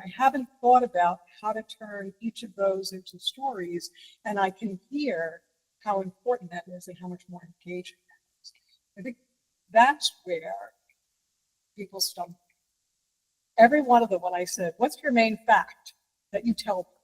I haven't thought about how to turn each of those into stories, and I can hear how important that is and how much more engaging that is. I think that's where people stumble. Every one of them, when I said, what's your main fact that you tell people?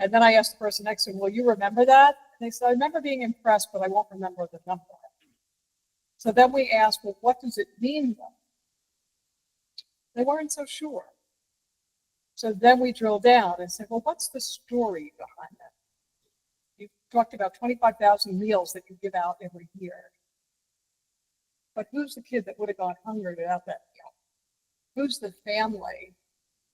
And then I asked the person next to me, will you remember that? And they said, I remember being impressed, but I won't remember the number. So then we asked, well, what does it mean though? They weren't so sure. So then we drilled down and said, well, what's the story behind that? You talked about 25,000 meals that you give out every year. But who's the kid that would have gone hungry without that meal? Who's the family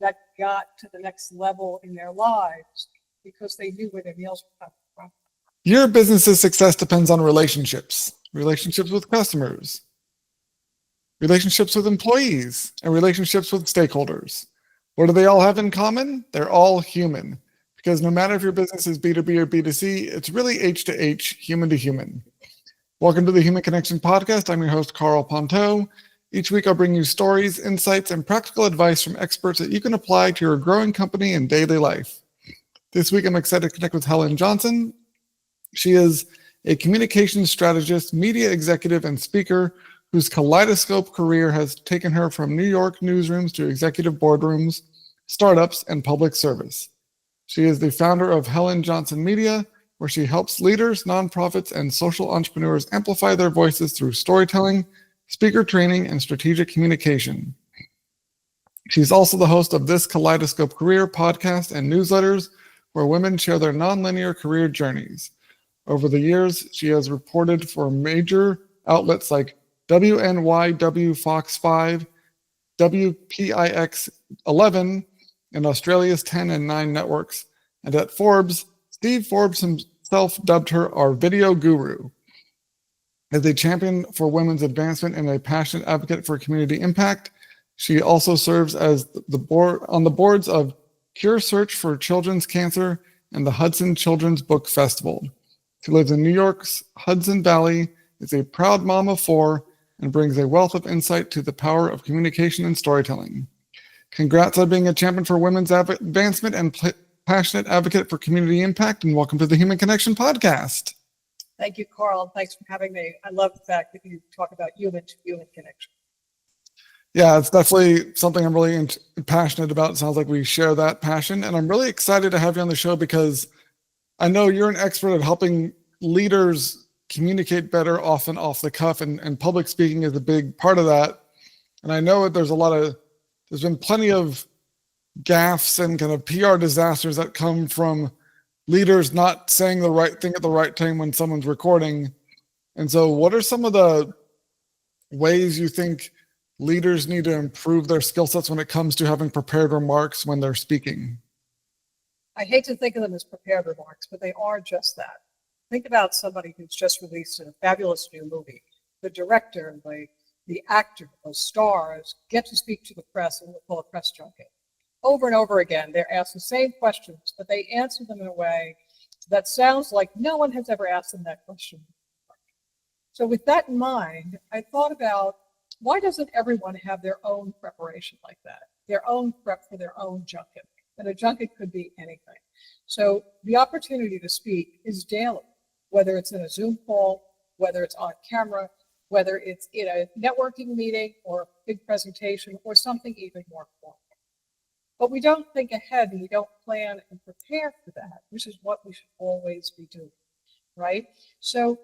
that got to the next level in their lives because they knew where their meals were coming from? Your business's success depends on relationships with customers, relationships with employees, and relationships with stakeholders. What do they all have in common? They're all human. Because no matter if your business is B2B or B2C, it's really H to H, human to human. Welcome to the Human Connection Podcast. I'm your host, Karl Pontau. Each week, I'll bring you stories, insights, and practical advice from experts that you can apply to your growing company and daily life. This week, I'm excited to connect with Helen Jonsen. She is a communications strategist, media executive, and speaker whose kaleidoscope career has taken her from New York newsrooms to executive boardrooms, startups, and public service. She is the founder of Helen Jonsen Media, where she helps leaders, nonprofits, and social entrepreneurs amplify their voices through storytelling, speaker training, and strategic communication. She's also the host of This Kaleidoscope Career podcast and newsletters, where women share their nonlinear career journeys. Over the years, she has reported for major outlets like WNYW Fox 5, WPIX 11, and Australia's 10 and 9 networks. And at Forbes, Steve Forbes himself dubbed her our video guru. As a champion for women's advancement and a passionate advocate for community impact, she also serves as on the boards of Cure Search for Children's Cancer and the Hudson Children's Book Festival. She lives in New York's Hudson Valley, is a proud mom of 4, and brings a wealth of insight to the power of communication and storytelling. Congrats on being a champion for women's advancement and passionate advocate for community impact, and welcome to the Human Connection Podcast. Thank you, Karl. Thanks for having me. I love the fact that you talk about human to human connection. Yeah, it's definitely something I'm really passionate about. It sounds like we share that passion, and I'm really excited to have you on the show because I know you're an expert at helping leaders communicate better, often off the cuff, and public speaking is a big part of that. And I know that there's been plenty of gaffes and kind of PR disasters that come from leaders not saying the right thing at the right time when someone's recording. And so what are some of the ways you think leaders need to improve their skill sets when it comes to having prepared remarks when they're speaking? I hate to think of them as prepared remarks, but they are just that. Think about somebody who's just released a fabulous new movie. The director, the actor, those stars get to speak to the press and we'll call it press junket. Over and over again, they're asked the same questions, but they answer them in a way that sounds like no one has ever asked them that question before. So with that in mind, I thought about why doesn't everyone have their own preparation like that, their own prep for their own junket? And a junket could be anything. So the opportunity to speak is daily, whether it's in a Zoom call, whether it's on camera, whether it's in a networking meeting or a big presentation or something even more formal. But we don't think ahead and we don't plan and prepare for that, which is what we should always be doing, right? So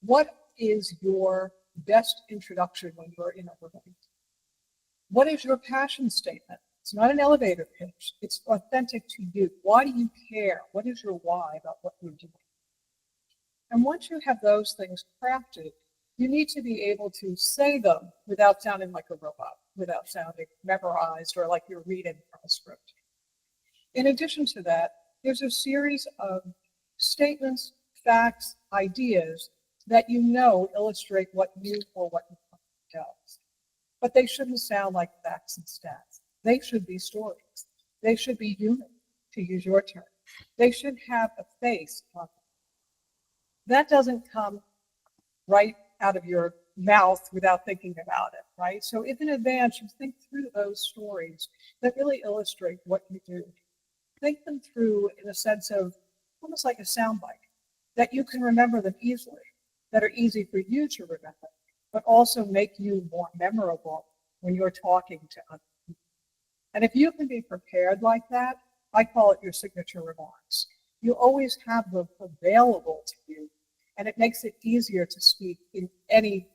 what is your best introduction when you're in a room? What is your passion statement? It's not an elevator pitch. It's authentic to you. Why do you care? What is your why about what you're doing? And once you have those things crafted, you need to be able to say them without sounding like a robot, without sounding memorized or like you're reading from a script. In addition to that, there's a series of statements, facts, ideas that you know illustrate what you or what your company does. But they shouldn't sound like facts and stats. They should be stories. They should be human, to use your term. They should have a face on them. That doesn't come right out of your mouth without thinking about it, right? So if in advance you think through those stories that really illustrate what you do, think them through in a sense of almost like a soundbite, that you can remember them easily, that are easy for you to remember, but also make you more memorable when you're talking to others. And if you can be prepared like that, I call it your signature remarks. You always have them available to you, and it makes it easier to speak in any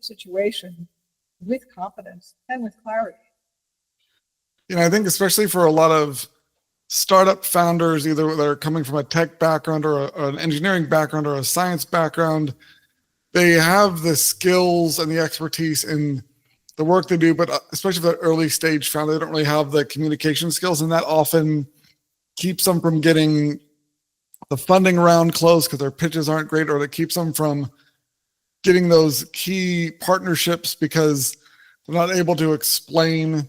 situation with confidence and with clarity. I think especially for a lot of startup founders, either that are coming from a tech background or an engineering background or a science background, they have the skills and the expertise in the work they do, but especially for the early stage founder, they don't really have the communication skills, and that often keeps them from getting the funding round close because their pitches aren't great, or that keeps them from getting those key partnerships because they're not able to explain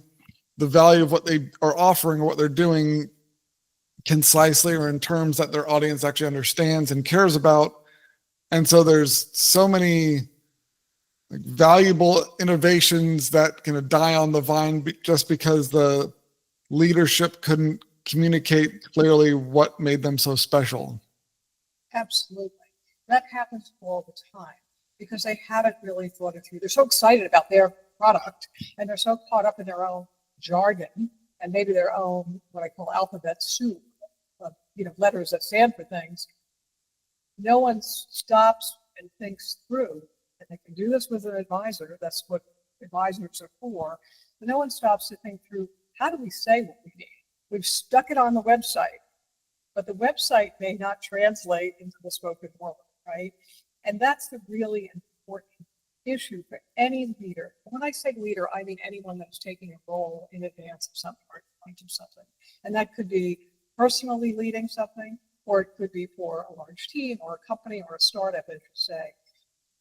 the value of what they are offering or what they're doing concisely or in terms that their audience actually understands and cares about. And so there's so many valuable innovations that kind of die on the vine just because the leadership couldn't communicate clearly what made them so special. Absolutely. That happens all the time because they haven't really thought it through. They're so excited about their product and they're so caught up in their own jargon and maybe their own, what I call alphabet soup of, letters that stand for things. No one stops and thinks through, and they can do this with an advisor. That's what advisors are for. But no one stops to think through, how do we say what we need? We've stuck it on the website, but the website may not translate into the spoken word, right? And that's the really important issue for any leader. When I say leader, I mean anyone that's taking a role in advance of something or trying to do something. And that could be personally leading something, or it could be for a large team or a company or a startup, as you say.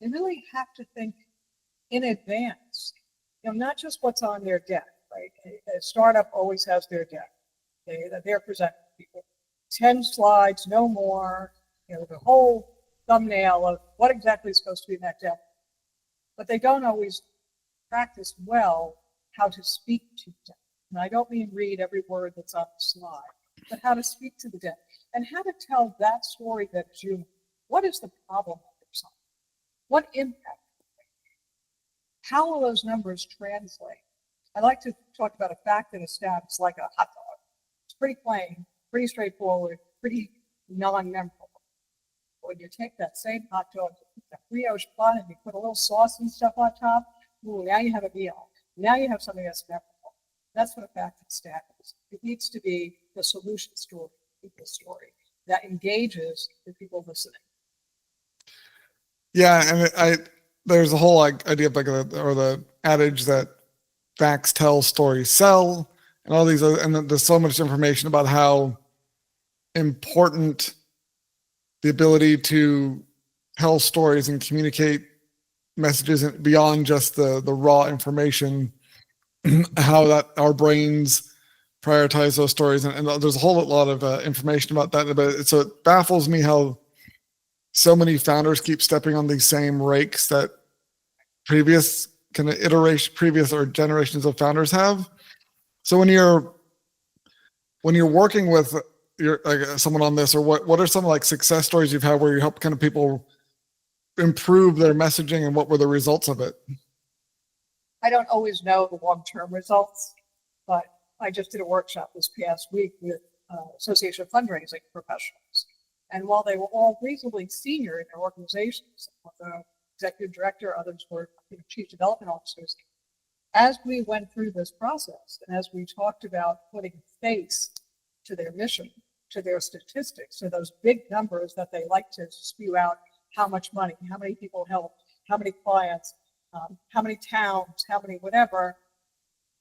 They really have to think in advance, not just what's on their deck, right? A startup always has their deck. They're presenting to people 10 slides, no more, the whole thumbnail of what exactly is supposed to be in that deck. But they don't always practice well how to speak to deck. And I don't mean read every word that's on the slide, but how to speak to the deck and how to tell that story that is you. What is the problem that you're solving? What impact? How will those numbers translate? I like to talk about a fact and a stat. It's like a hot dog. It's pretty plain, pretty straightforward, pretty non-memorable. When you take that same hot dog, the brioche bun, and you put a little sauce and stuff on top, ooh, now you have a meal. Now you have something that's memorable. That's what a fact and stat is. It needs to be the solution story, people's story, that engages the people listening. Yeah, and there's a whole idea of the adage that facts tell, stories sell, and all these other, and there's so much information about how important the ability to tell stories and communicate messages beyond just the raw information, how that our brains prioritize those stories, and there's a whole lot of information about that. But so it baffles me how so many founders keep stepping on these same rakes that previous or generations of founders have. So when you're working with someone on this, or what are some success stories you've had where you help kind of people improve their messaging, and what were the results of it? I don't always know the long-term results, but I just did a workshop this past week with Association of Fundraising Professionals. And while they were all reasonably senior in their organizations, the executive director, others were chief development officers, as we went through this process and as we talked about putting face to their mission, to their statistics, to those big numbers that they like to spew out, how much money, how many people helped, how many clients, how many towns, how many whatever.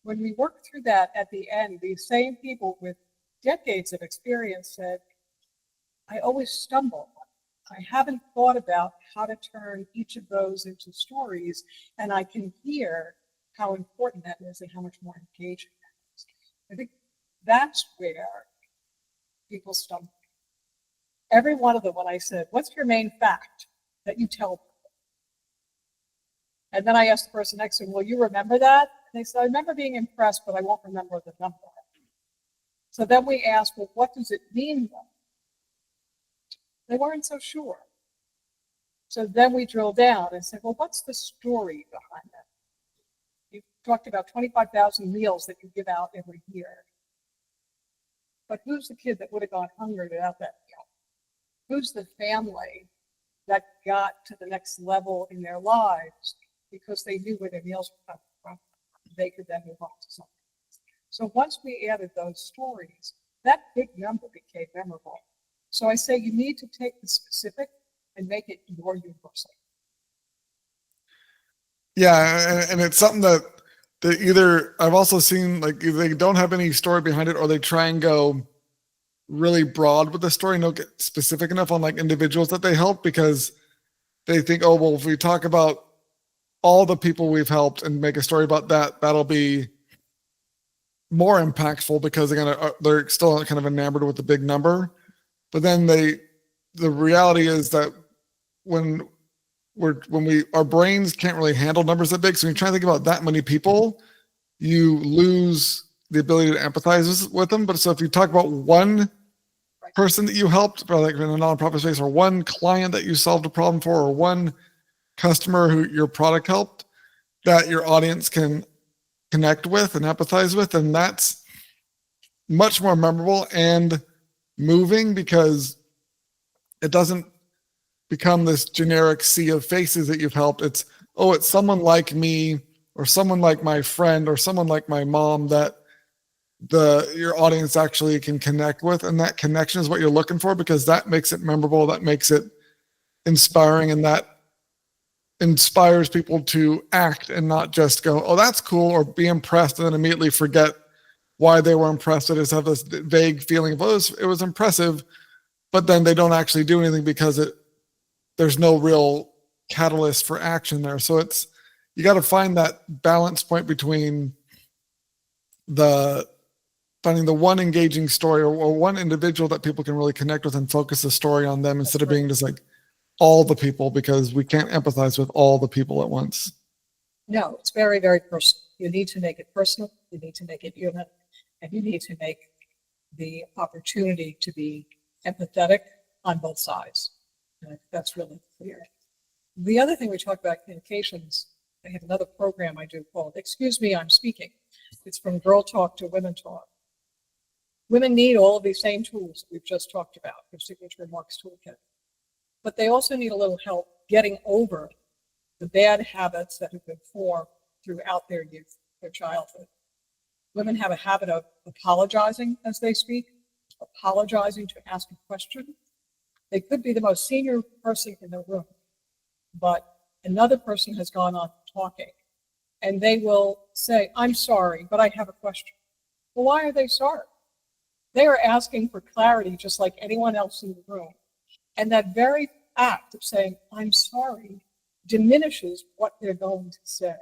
When we worked through that at the end, these same people with decades of experience said, I always stumble. I haven't thought about how to turn each of those into stories, and I can hear how important that is and how much more engaging that is. I think that's where people stumble. Every one of them, when I said, what's your main fact that you tell people? And then I asked the person next to me, well, you remember that? And they said, I remember being impressed, but I won't remember the number. So then we asked, well, what does it mean then? They weren't so sure. So then we drilled down and said, well, what's the story behind that? You talked about 25,000 meals that you give out every year. But who's the kid that would have gone hungry without that meal? Who's the family that got to the next level in their lives because they knew where their meals were coming from? They could then move on to something else. So once we added those stories, that big number became memorable. So I say you need to take the specific and make it more universal. Yeah, and it's something that either I've also seen, like, either they don't have any story behind it, or they try and go really broad with the story and don't get specific enough on like individuals that they help, because they think, oh, well, if we talk about all the people we've helped and make a story about that, that'll be more impactful, because they're still kind of enamored with the big number. But then the reality is that when our brains can't really handle numbers that big. So when you try to think about that many people, you lose the ability to empathize with them. But so if you talk about one person that you helped, like in a nonprofit space, or one client that you solved a problem for, or one customer who your product helped, that your audience can connect with and empathize with, and that's much more memorable and moving, because it doesn't become this generic sea of faces that you've helped. It's, oh, it's someone like me, or someone like my friend, or someone like my mom that your audience actually can connect with. And that connection is what you're looking for, because that makes it memorable, that makes it inspiring, and that inspires people to act and not just go, oh, that's cool, or be impressed and then immediately forget why they were impressed. They just have this vague feeling of, oh, it was impressive, but then they don't actually do anything because there's no real catalyst for action there. So you got to find that balance point between finding the one engaging story, or one individual that people can really connect with and focus the story on them, instead of being just like all the people, because we can't empathize with all the people at once. No, it's very, very personal. You need to make it personal. You need to make it human, and you need to make the opportunity to be empathetic on both sides. And that's really clear. The other thing we talk about communications, I have another program I do called Excuse Me, I'm Speaking. It's from Girl Talk to Women Talk. Women need all of these same tools we've just talked about, your signature remarks toolkit. But they also need a little help getting over the bad habits that have been formed throughout their youth, their childhood. Women have a habit of apologizing as they speak, apologizing to ask a question. They could be the most senior person in the room, but another person has gone on talking, and they will say, I'm sorry, but I have a question. Well, why are they sorry? They are asking for clarity just like anyone else in the room. And that very act of saying, I'm sorry, diminishes what they're going to say.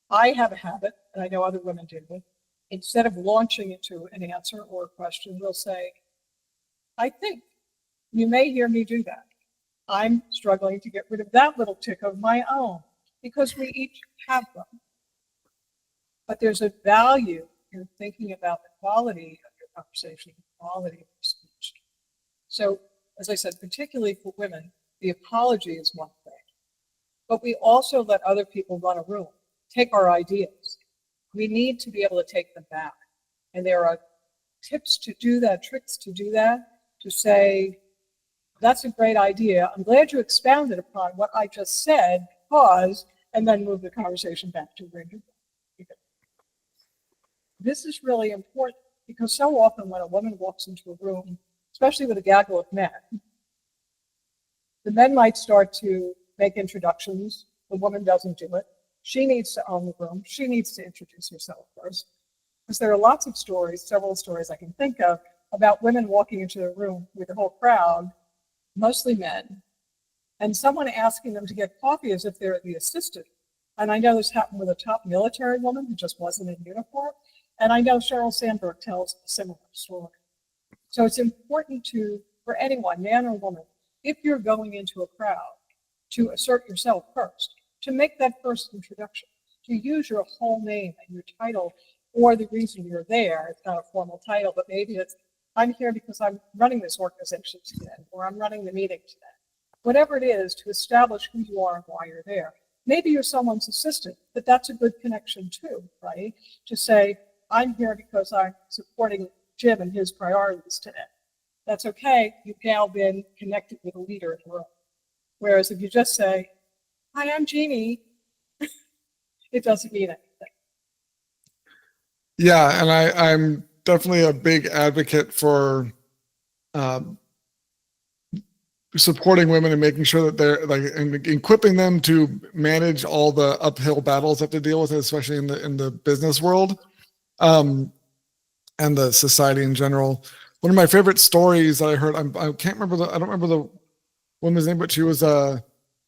I have a habit, and I know other women do it, instead of launching into an answer or a question, we'll say, I think you may hear me do that. I'm struggling to get rid of that little tick of my own, because we each have them. But there's a value in thinking about the quality of your conversation, the quality of your speech. So, as I said, particularly for women, the apology is one thing. But we also let other people run a room, take our ideas. We need to be able to take them back. And there are tips to do that, tricks to do that, to say, that's a great idea. I'm glad you expounded upon what I just said, because, and then move the conversation back to where you were. This is really important, because so often when a woman walks into a room, especially with a gaggle of men, the men might start to make introductions. The woman doesn't do it. She needs to own the room. She needs to introduce herself first. Because there are lots of stories, several stories I can think of, about women walking into the room with a whole crowd, mostly men, and someone asking them to get coffee as if they're the assistant. And I know this happened with a top military woman who just wasn't in uniform. And I know Sheryl Sandberg tells a similar story. So it's important for anyone, man or woman, if you're going into a crowd, to assert yourself first, to make that first introduction, to use your whole name and your title or the reason you're there. It's not a formal title, but maybe it's, I'm here because I'm running this organization today, or I'm running the meeting today. Whatever it is, to establish who you are and why you're there. Maybe you're someone's assistant, but that's a good connection too, right? To say, I'm here because I'm supporting Jim and his priorities today. That's okay. You've now been connected with a leader in the room. Whereas if you just say, hi, I'm Jeannie, it doesn't mean anything. Yeah, and I'm definitely a big advocate for supporting women and making sure that they're like and equipping them to manage all the uphill battles they have to deal with, especially in the business world, and the society in general. One of my favorite stories that I heard, I can't remember I don't remember the woman's name, but she was a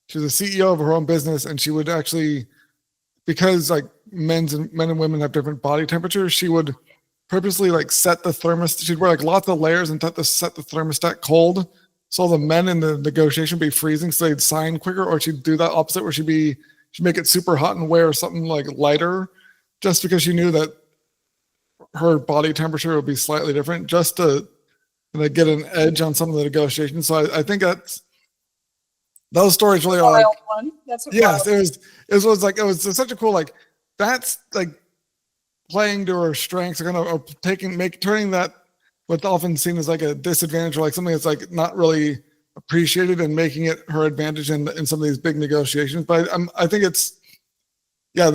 CEO of her own business, and she would actually, because like men and women have different body temperatures, she would purposely like set the thermostat. She'd wear like lots of layers and set the thermostat cold, so the men in the negotiation would be freezing, so they'd sign quicker. Or she'd do that opposite, where she'd make it super hot and wear something like lighter, just because she knew that her body temperature would be slightly different, just to get an edge on some of the negotiations. So I think those stories really are like, one. That's a yes, wild it was such a cool, like, that's like playing to her strengths, or turning that what's often seen as like a disadvantage, or like something that's like not really appreciated, and making it her advantage in some of these big negotiations. But I think it's, yeah,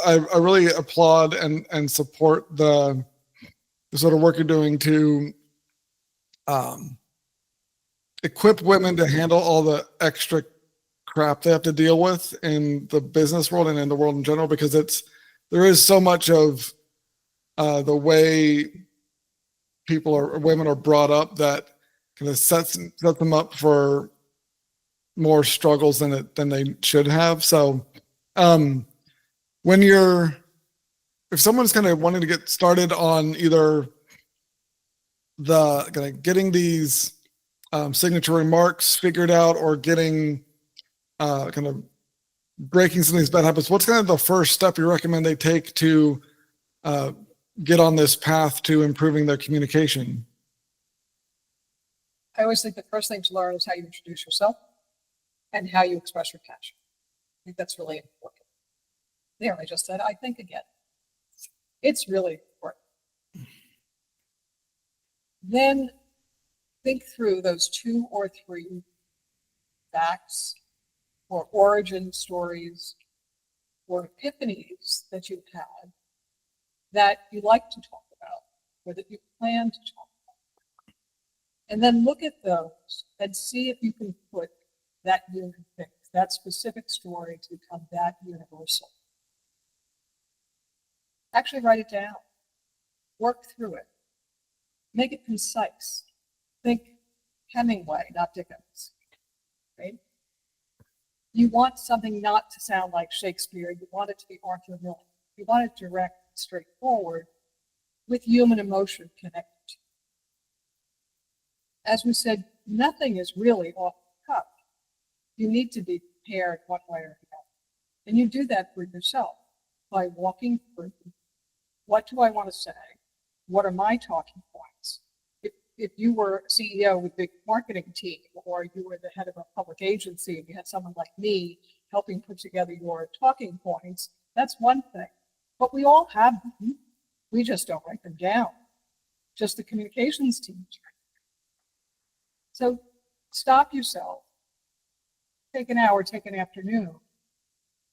I really applaud and support the sort of work you're doing to equip women to handle all the extra crap they have to deal with in the business world and in the world in general, because there is so much of the way women are brought up that kind of set them up for more struggles than they should have. So if someone's kind of wanting to get started on either the kind of getting these signature remarks figured out, or getting kind of breaking some of these bad habits, what's kind of the first step you recommend they take to get on this path to improving their communication? I always think the first thing to learn is how you introduce yourself and how you express your passion. I think that's really important. There, I just said, I think again. It's really important. Then think through those 2 or 3 facts or origin stories or epiphanies that you've had that you like to talk about, or that you plan to talk about. And then look at those and see if you can put that unit of things, that specific story, to become that universal. Actually write it down. Work through it. Make it concise. Think Hemingway, not Dickens, right? You want something not to sound like Shakespeare. You want it to be Arthur Miller. You want it direct, straightforward, with human emotion connected to it. As we said, nothing is really off the cuff. You need to be prepared one way or the other. And you do that for yourself by walking through, what do I want to say? What are my talking points? If you were a CEO with a big marketing team, or you were the head of a public agency and you had someone like me helping put together your talking points, that's one thing. But we all have them. We just don't write them down. Just the communications team. So stop yourself. Take an hour, take an afternoon.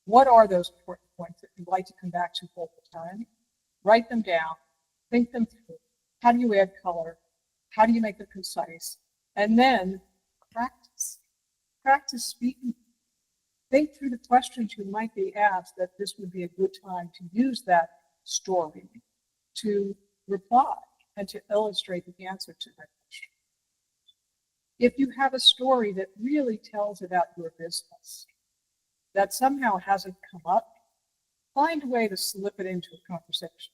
What are those important points that you'd like to come back to all the time? Write them down. Think them through. How do you add color? How do you make them concise? And then practice. Practice speaking. Think through the questions you might be asked, that this would be a good time to use that story to reply and to illustrate the answer to that question. If you have a story that really tells about your business that somehow hasn't come up, find a way to slip it into a conversation.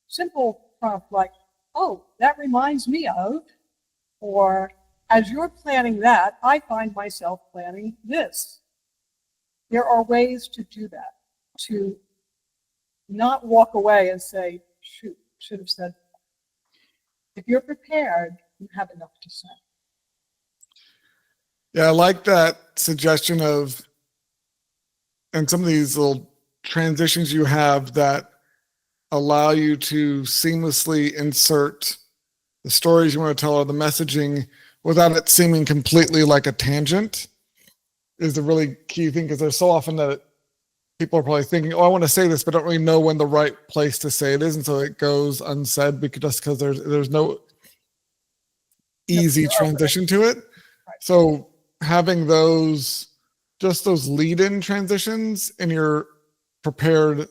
Simple prompt like, oh, that reminds me of, or as you're planning that, I find myself planning this. There are ways to do that, to not walk away and say, shoot, should have said that. If you're prepared, you have enough to say. Yeah, I like that suggestion of, and some of these little transitions you have that allow you to seamlessly insert the stories you want to tell or the messaging without it seeming completely like a tangent is the really key thing, because there's so often that people are probably thinking, oh, I want to say this, but don't really know when the right place to say it is. And so it goes unsaid because there's no easy transition to it. So having those lead-in transitions in your prepared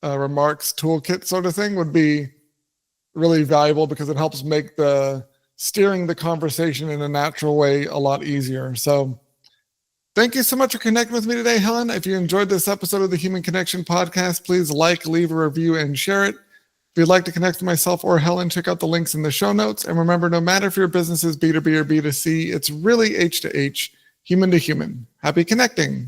remarks toolkit sort of thing would be really valuable, because it helps make steering the conversation in a natural way a lot easier. So thank you so much for connecting with me today, Helen. If you enjoyed this episode of the Human Connection Podcast, please leave a review, and share it. If you'd like to connect with myself or Helen, check out the links in the show notes. And remember, no matter if your business is B2B or B2C, it's really H to H, human to human. Happy connecting.